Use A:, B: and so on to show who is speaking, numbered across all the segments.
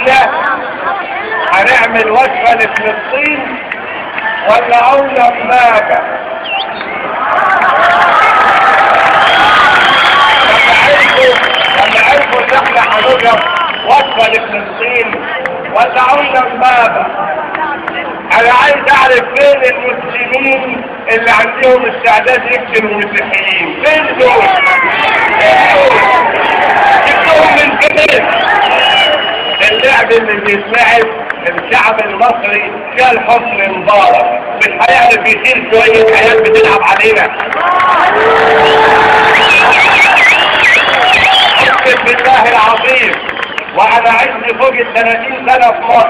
A: احنا هنعمل وجبة لفلسطين ولا عودة ماجة؟ لما عرفوا ان احنا هنوجد وجبة لفلسطين ولا عودة ماجة؟ انا عايز اعرف فين المسلمين اللي عندهم استعداد يقتلوا المسيحيين؟ فين دول؟ جبتهم من كمان. اللعب اللي بيتلعب الشعب المصري كان حسن مبارك مش هيعرف يشيل شوية عيال بتلعب علينا. اقسم بالله العظيم وانا عشت فوق ال30 سنة في مصر،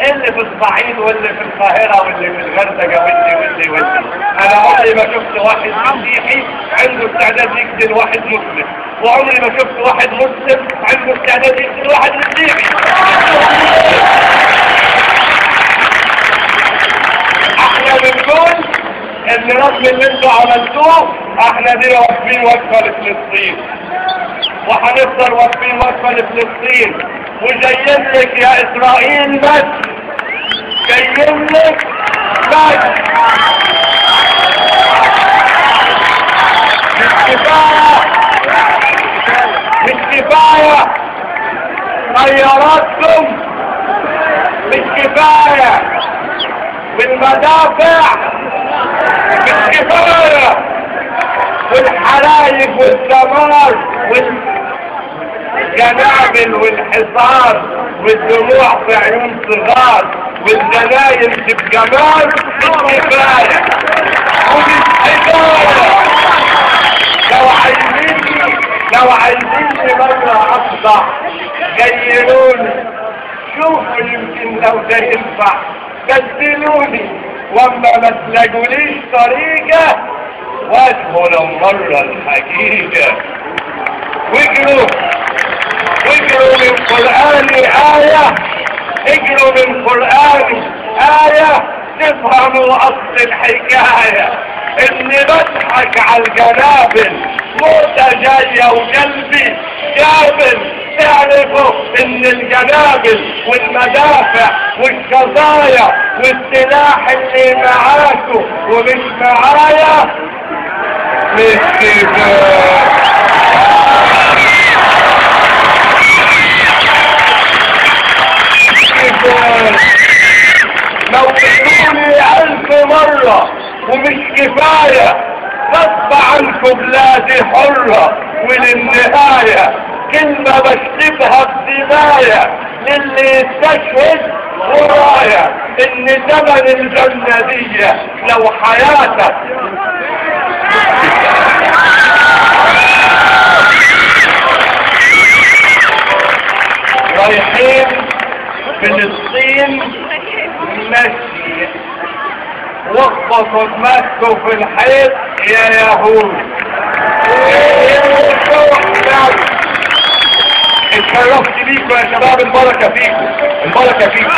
A: اللي في الصعيد واللي في القاهرة واللي في الغردقة واللي انا عمري ما شفت واحد مسيحي عنده استعداد يقتل واحد مسلم، وعمري ما شفت واحد مسلم عنده استعداد يقتل واحد مسيحي. احنا بنقول ان رغم اللي انتوا عملتوه احنا دي واقفين وقفة لفلسطين وهنفضل واقفين وقفة لفلسطين، وجايين لك يا اسرائيل بس، جايين لك بس. مش كفاية طياراتكم، مش كفاية والمدافع، مش كفاية والحرايق والدمار والجنابل والحصار والدموع في عيون صغار والجناين في الجمال، مش كفاية ومش كفاية. لو عايزيني مرة أفضح جيروني، شوفوا يمكن لو ده ينفع، بدلوني واما ما تلاقوليش طريقة واجهوا مرة الحقيقة. واجروا من قرآني آية، اجروا من قرآني آية تفهموا أصل الحكاية. اني بضحك على الجنابل موتة جاية وقلبي جابل، تعرفوا ان الجنابل والمدافع والقضايا والسلاح اللي معاكوا ومش معايا مش كفاية. لو تقولي 1000 مرة ومش كفاية، غصب عنكم بلادي حرة، وللنهاية كلمة بكتبها بدماية للي يستشهد ورايا، ان زمن الجنة لو حياتك رايحين فلسطين مشي واخبطوا دماغكم في الحيط يا يهود. اتشرفت بيكم يا شباب، البركة فيكم، البركة فيكم.